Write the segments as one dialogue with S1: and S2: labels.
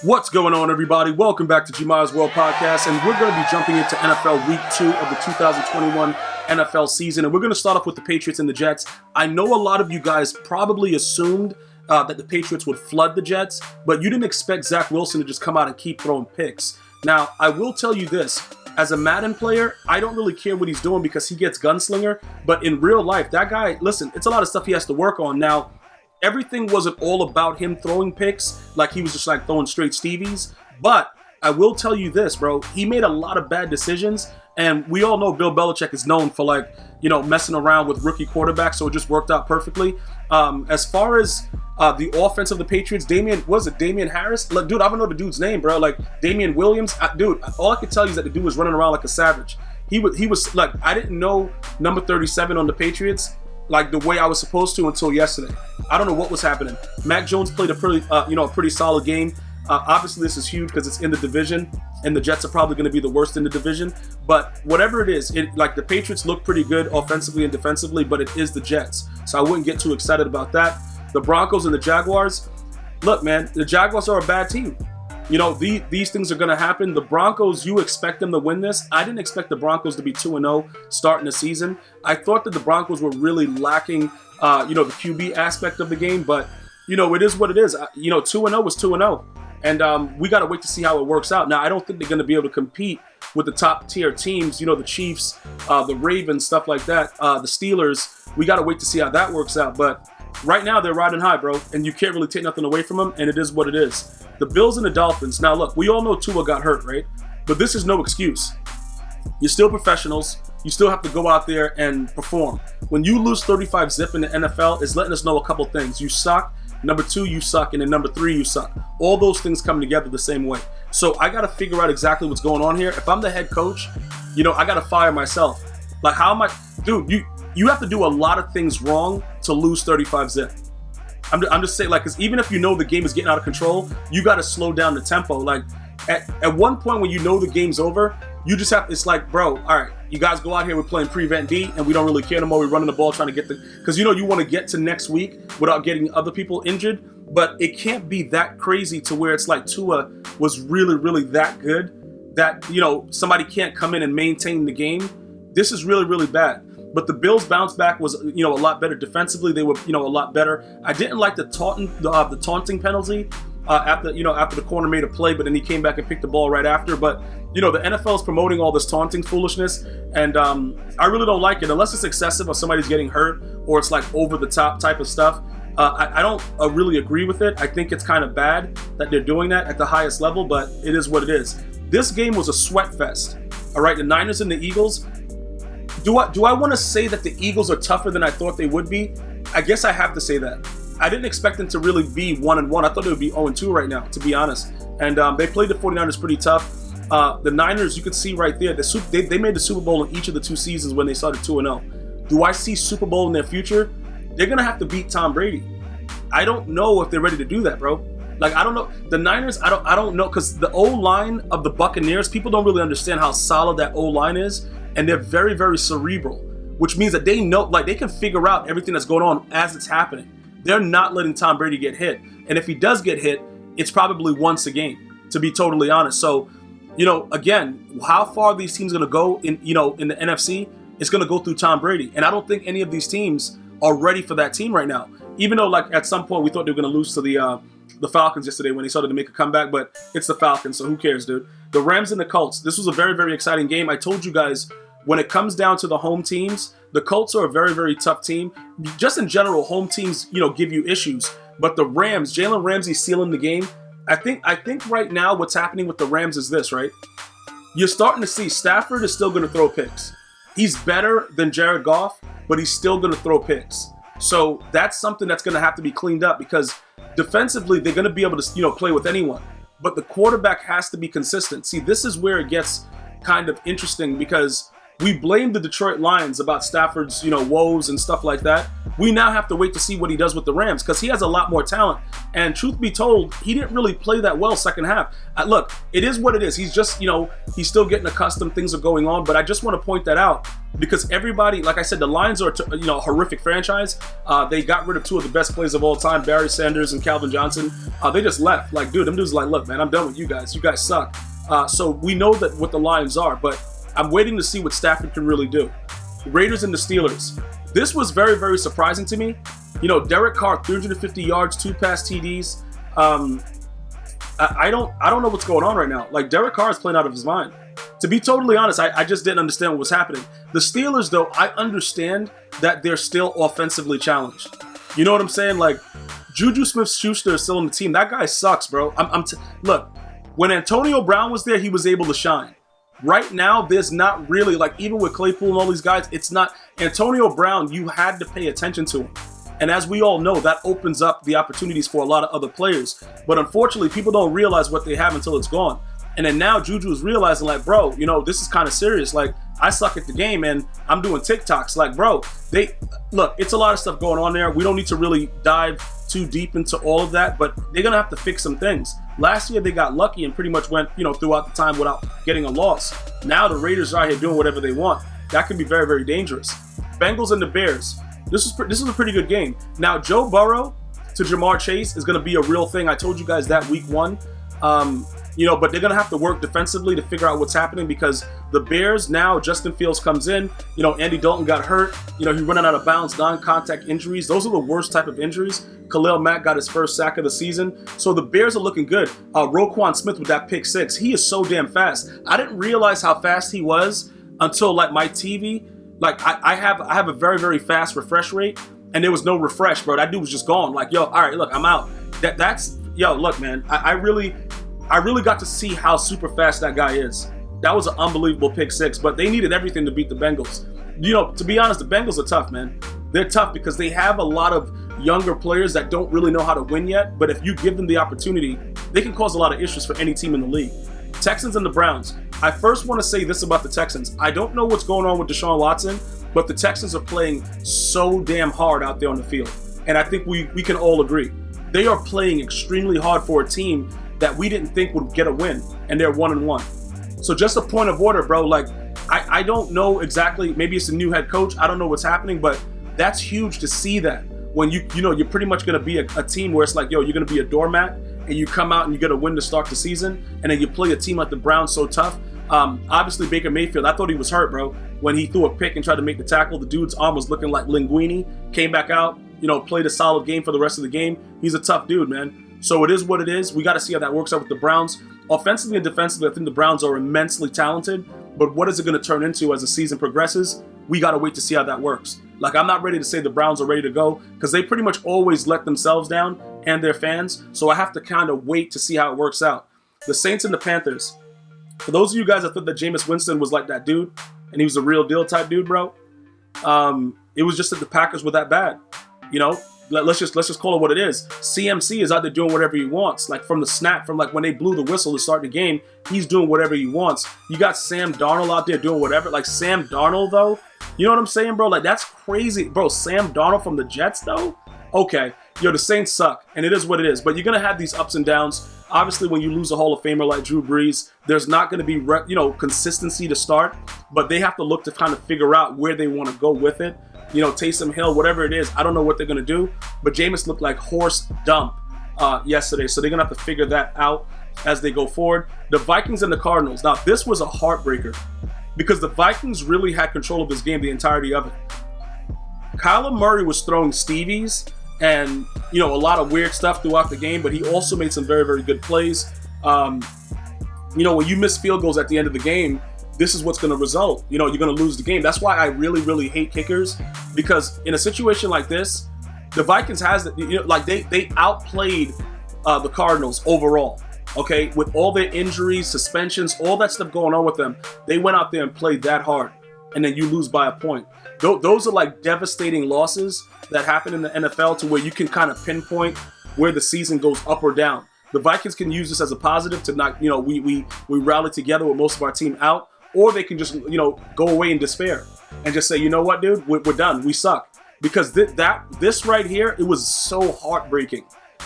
S1: What's going on, everybody? Welcome back to GmiasWorldPodcast, and we're going to be jumping into NFL Week 2 of the 2021 NFL season, and we're going to start off with the Patriots and the Jets. I know a lot of you guys probably assumed that the Patriots would flood the Jets, but you didn't expect Zach Wilson to just come out and keep throwing picks. Now, I will tell you this. As a Madden player, I don't really care what he's doing because he gets gunslinger, but in real life, that guy, listen, it's a lot of stuff he has to work on. Now, everything wasn't all about him throwing picks, like he was just like throwing straight Stevies. But I will tell you this, bro. He made a lot of bad decisions, and we all know Bill Belichick is known for messing around with rookie quarterbacks, so it just worked out perfectly. As far as the offense of the Patriots, Damian Harris? Like, dude, I don't know the dude's name, bro. Like, Damian Williams? Dude, all I can tell you is that the dude was running around like a savage. He was like, I didn't know number 37 on the Patriots like the way I was supposed to until yesterday. I don't know what was happening. Mac Jones played a pretty solid game. Obviously, this is huge because it's in the division, and the Jets are probably going to be the worst in the division. But whatever it is, the Patriots look pretty good offensively and defensively, but it is the Jets, so I wouldn't get too excited about that. The Broncos and the Jaguars. Look, man, the Jaguars are a bad team. You know, these things are going to happen. The Broncos, you expect them to win this. I didn't expect the Broncos to be 2-0 starting the season. I thought that the Broncos were really lacking, the QB aspect of the game. But, it is what it is. 2-0 was 2-0. And we got to wait to see how it works out. Now, I don't think they're going to be able to compete with the top-tier teams, the Chiefs, the Ravens, stuff like that, the Steelers. We got to wait to see how that works out. But right now, they're riding high, bro, and you can't really take nothing away from them, and it is what it is. The Bills and the Dolphins. Now, look, we all know Tua got hurt, right? But this is no excuse. You're still professionals. You still have to go out there and perform. When you lose 35-0 in the NFL, it's letting us know a couple things. You suck. Number 2, you suck. And then number 3, you suck. All those things come together the same way. So I got to figure out exactly what's going on here. If I'm the head coach, I got to fire myself. Like, how am I? Dude, you have to do a lot of things wrong to lose 35-0. I'm just saying, because even if the game is getting out of control, you got to slow down the tempo. Like, at one point when the game's over, you just have, it's like, bro, all right, you guys go out here, we're playing prevent D, and we don't really care no more. We're running the ball trying to get because you want to get to next week without getting other people injured, but it can't be that crazy to where it's like Tua was really, really that good that, somebody can't come in and maintain the game. This is really, really bad. But the Bills' bounce back was, a lot better defensively. They were, a lot better. I didn't like the taunting penalty after the corner made a play, but then he came back and picked the ball right after. But, the NFL is promoting all this taunting foolishness, and I really don't like it unless it's excessive or somebody's getting hurt or it's like over the top type of stuff. I don't really agree with it. I think it's kind of bad that they're doing that at the highest level, but it is what it is. This game was a sweat fest. All right, the Niners and the Eagles. Do I want to say that the Eagles are tougher than I thought they would be? I guess I have to say that. I didn't expect them to really be 1-1. I thought they would be 0-2 right now, to be honest. And they played the 49ers pretty tough. The Niners, you can see right there, they made the Super Bowl in each of the 2 seasons when they started 2-0. Do I see Super Bowl in their future? They're going to have to beat Tom Brady. I don't know if they're ready to do that, bro. Like, I don't know. The Niners, I don't know, because the O-line of the Buccaneers, people don't really understand how solid that O-line is. And they're very, very cerebral, which means that they know, they can figure out everything that's going on as it's happening. They're not letting Tom Brady get hit. And if he does get hit, it's probably once a game, to be totally honest. So, again, how far these teams are going to go in the NFC, it's going to go through Tom Brady. And I don't think any of these teams are ready for that team right now. Even though, at some point we thought they were going to lose to the Falcons yesterday when they started to make a comeback, but it's the Falcons, so who cares, dude? The Rams and the Colts. This was a very, very exciting game. I told you guys, when it comes down to the home teams, the Colts are a very, very tough team. Just in general, home teams, give you issues. But the Rams, Jalen Ramsey sealing the game. I think right now what's happening with the Rams is this, right? You're starting to see Stafford is still going to throw picks. He's better than Jared Goff, but he's still going to throw picks. So that's something that's going to have to be cleaned up because defensively, they're going to be able to, play with anyone. But the quarterback has to be consistent. See, this is where it gets kind of interesting because we blame the Detroit Lions about Stafford's, woes and stuff like that. We now have to wait to see what he does with the Rams because he has a lot more talent. And truth be told, he didn't really play that well second half. Look, it is what it is. He's just, he's still getting accustomed. Things are going on. But I just want to point that out because everybody, like I said, the Lions are, a horrific franchise. They got rid of two of the best players of all time, Barry Sanders and Calvin Johnson. They just left. Like, dude, them dudes like, look, man, I'm done with you guys. You guys suck. So we know that what the Lions are, but I'm waiting to see what Stafford can really do. Raiders and the Steelers. This was very, very surprising to me. Derek Carr, 350 yards, 2 pass TDs. I don't know what's going on right now. Like, Derek Carr is playing out of his mind. To be totally honest, I just didn't understand what was happening. The Steelers, though, I understand that they're still offensively challenged. You know what I'm saying? Like, Juju Smith-Schuster is still on the team. That guy sucks, bro. Look, when Antonio Brown was there, he was able to shine. Right now, there's not really, like, even with Claypool and all these guys, it's not. Antonio Brown, you had to pay attention to him. And as we all know, that opens up the opportunities for a lot of other players. But unfortunately, people don't realize what they have until it's gone. And then now Juju is realizing, like, bro, this is kind of serious. Like, I suck at the game and I'm doing TikToks. Like, bro, look, it's a lot of stuff going on there. We don't need to really dive too deep into all of that, but they're going to have to fix some things. Last year, they got lucky and pretty much went, throughout the time without getting a loss. Now the Raiders are out here doing whatever they want. That can be very, very dangerous. Bengals and the Bears. This is a pretty good game. Now, Joe Burrow to Jamar Chase is going to be a real thing. I told you guys that week 1. But they're going to have to work defensively to figure out what's happening because the Bears now, Justin Fields comes in, Andy Dalton got hurt, he's running out of bounds, non-contact injuries. Those are the worst type of injuries. Khalil Mack got his first sack of the season. So the Bears are looking good. Roquan Smith with that pick 6, he is so damn fast. I didn't realize how fast he was until like my TV, like I have a very, very fast refresh rate and there was no refresh, bro. That dude was just gone. Like, yo, all right, look, I'm out. Look, man, I really got to see how super fast that guy is. That was an unbelievable pick 6, but they needed everything to beat the Bengals. To be honest, the Bengals are tough, man. They're tough because they have a lot of younger players that don't really know how to win yet, but if you give them the opportunity, they can cause a lot of issues for any team in the league. Texans and the Browns. I first want to say this about the Texans. I don't know what's going on with Deshaun Watson, but the Texans are playing so damn hard out there on the field. And I think we can all agree. They are playing extremely hard for a team that we didn't think would get a win, and they're 1-1. So just a point of order, bro. Like, I don't know exactly. Maybe it's a new head coach. I don't know what's happening, but that's huge to see that when you're pretty much going to be a team where it's like, yo, you're going to be a doormat, and you come out and you get a win to start the season, and then you play a team like the Browns so tough. Obviously, Baker Mayfield, I thought he was hurt, bro. When he threw a pick and tried to make the tackle, the dude's arm was looking like linguine. Came back out, played a solid game for the rest of the game. He's a tough dude, man. So it is what it is. We got to see how that works out with the Browns. Offensively and defensively, I think the Browns are immensely talented. But what is it going to turn into as the season progresses? We got to wait to see how that works. Like, I'm not ready to say the Browns are ready to go because they pretty much always let themselves down and their fans. So I have to kind of wait to see how it works out. The Saints and the Panthers. For those of you guys that thought that Jameis Winston was like that dude and he was a real deal type dude, bro, it was just that the Packers were that bad. Let's just call it what it is. CMC is out there doing whatever he wants. Like from the snap, from like when they blew the whistle to start the game, he's doing whatever he wants. You got Sam Darnold out there doing whatever. Like Sam Darnold though, you know what I'm saying, bro? Like that's crazy, bro. Sam Darnold from the Jets though. Okay, the Saints suck, and it is what it is. But you're gonna have these ups and downs. Obviously, when you lose a Hall of Famer like Drew Brees, there's not going to be consistency to start. But they have to look to kind of figure out where they want to go with it. Taysom Hill, whatever it is, I don't know what they're going to do. But Jameis looked like horse dump yesterday. So they're going to have to figure that out as they go forward. The Vikings and the Cardinals. Now, this was a heartbreaker because the Vikings really had control of this game, the entirety of it. Kyler Murray was throwing Stevies and, a lot of weird stuff throughout the game, but he also made some very, very good plays. When you miss field goals at the end of the game, this is what's going to result. You're going to lose the game. That's why I really, really hate kickers, because in a situation like this, the Vikings they outplayed the Cardinals overall. Okay, with all their injuries, suspensions, all that stuff going on with them, they went out there and played that hard, and then you lose by a point. Those are like devastating losses that happen in the NFL to where you can kind of pinpoint where the season goes up or down. The Vikings can use this as a positive to not, we rallied together with most of our team out. or they can just, go away in despair and just say, you know what, dude, we're done. We suck. Because this right here, it was so heartbreaking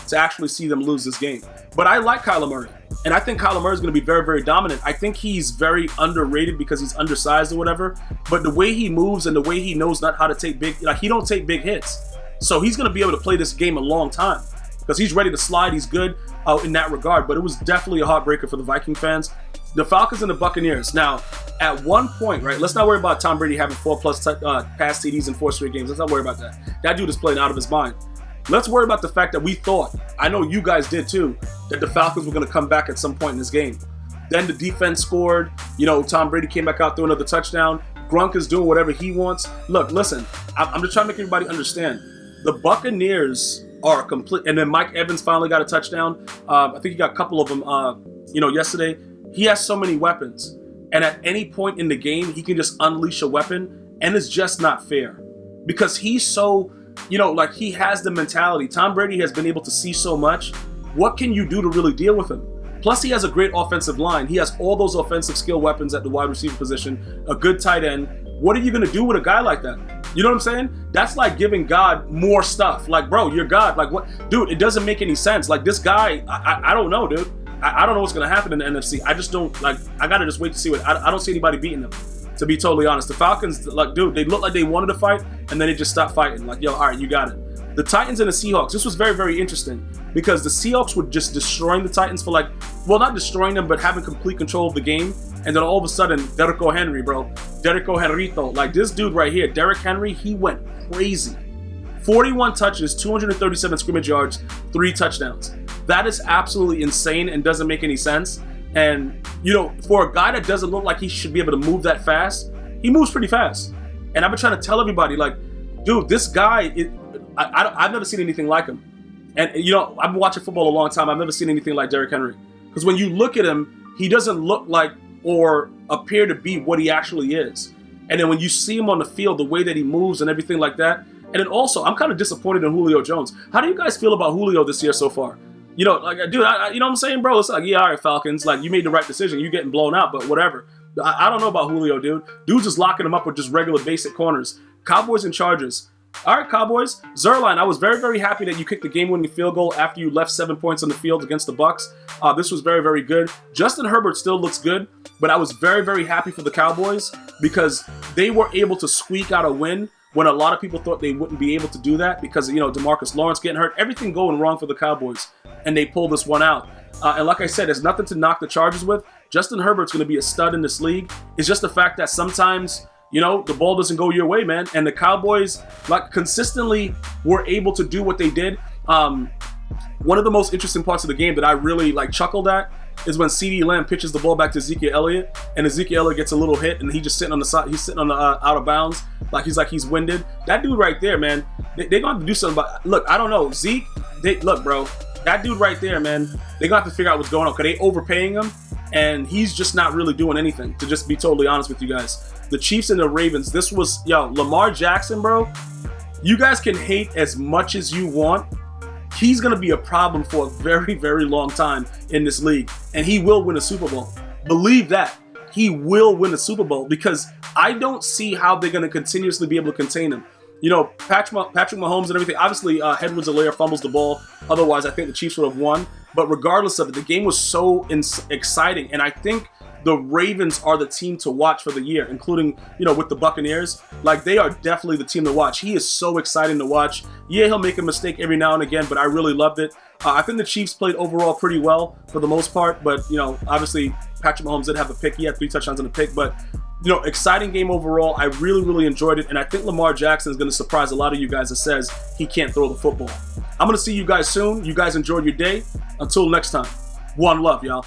S1: to actually see them lose this game. But I like Kyler Murray, and I think Kyler Murray is going to be very, very dominant. I think he's very underrated because he's undersized or whatever, but the way he moves and the way he knows not how to take he don't take big hits. So he's going to be able to play this game a long time because he's ready to slide. He's good in that regard, but it was definitely a heartbreaker for the Viking fans. The Falcons and the Buccaneers. Now, at one point, right, let's not worry about Tom Brady having 4+ pass TDs in 4 straight games. Let's not worry about that. That dude is playing out of his mind. Let's worry about the fact that we thought, I know you guys did too, that the Falcons were going to come back at some point in this game. Then the defense scored. Tom Brady came back out, threw another touchdown. Gronk is doing whatever he wants. Look, listen, I'm just trying to make everybody understand. The Buccaneers are complete. And then Mike Evans finally got a touchdown. I think he got a couple of them, yesterday. He has so many weapons. And at any point in the game, he can just unleash a weapon. And it's just not fair. Because he's so, he has the mentality. Tom Brady has been able to see so much. What can you do to really deal with him? Plus, he has a great offensive line. He has all those offensive skill weapons at the wide receiver position, a good tight end. What are you going to do with a guy like that? You know what I'm saying? That's like giving God more stuff. Like, bro, you're God. Like, what? Dude, it doesn't make any sense. Like, this guy, I don't know, dude. I don't know what's going to happen in the NFC. I just don't, I got to just wait to see what, I don't see anybody beating them, to be totally honest. The Falcons, dude, they looked like they wanted to fight, and then they just stopped fighting. Like, yo, all right, you got it. The Titans and the Seahawks, this was very, very interesting because the Seahawks were just destroying the Titans for not destroying them, but having complete control of the game. And then all of a sudden, Derrick Henry, this dude right here, Derrick Henry, he went crazy. 41 touches, 237 scrimmage yards, 3 touchdowns. That is absolutely insane and doesn't make any sense. And, for a guy that doesn't look like he should be able to move that fast, he moves pretty fast. And I've been trying to tell everybody, dude, this guy, I've never seen anything like him. And, I've been watching football a long time. I've never seen anything like Derrick Henry. Because when you look at him, he doesn't look like or appear to be what he actually is. And then when you see him on the field, the way that he moves and everything like that. And then also, I'm kind of disappointed in Julio Jones. How do you guys feel about Julio this year so far? Dude, you know what I'm saying, bro? It's yeah, all right, Falcons. You made the right decision. You're getting blown out, but whatever. I don't know about Julio, dude. Dude's just locking him up with just regular basic corners. Cowboys and Chargers. All right, Cowboys. Zerline, I was very, very happy that you kicked the game-winning field goal after you left 7 points on the field against the Bucs. This was very, very good. Justin Herbert still looks good, but I was very, very happy for the Cowboys because they were able to squeak out a win when a lot of people thought they wouldn't be able to do that because, DeMarcus Lawrence getting hurt, everything going wrong for the Cowboys, and they pulled this one out. And like I said, there's nothing to knock the Chargers with. Justin Herbert's going to be a stud in this league. It's just the fact that sometimes, the ball doesn't go your way, man. And the Cowboys, consistently were able to do what they did. One of the most interesting parts of the game that I really, chuckled at is when CeeDee Lamb pitches the ball back to Ezekiel Elliott, and Ezekiel Elliott gets a little hit, and he's just sitting on the side. He's sitting on the out of bounds, he's winded. That dude right there, man, they're going to have to do something about. Look, I don't know. Zeke, look, bro, that dude right there, man, they're going to have to figure out what's going on. Because they overpaying him, and he's just not really doing anything, to just be totally honest with you guys. The Chiefs and the Ravens, this was, Lamar Jackson, bro, you guys can hate as much as you want. He's going to be a problem for a very, very long time in this league. And he will win a Super Bowl. Believe that. He will win a Super Bowl because I don't see how they're going to continuously be able to contain him. Patrick Mahomes and everything. Obviously, Edwards-Helaire fumbles the ball. Otherwise, I think the Chiefs would have won. But regardless of it, the game was so exciting. And I think the Ravens are the team to watch for the year, including, with the Buccaneers. They are definitely the team to watch. He is so exciting to watch. Yeah, he'll make a mistake every now and again, but I really loved it. I think the Chiefs played overall pretty well for the most part, but, obviously Patrick Mahomes did have a pick. He had 3 touchdowns and a pick, but, exciting game overall. I really, really enjoyed it, and I think Lamar Jackson is going to surprise a lot of you guys that says he can't throw the football. I'm going to see you guys soon. You guys enjoyed your day. Until next time, one love, y'all.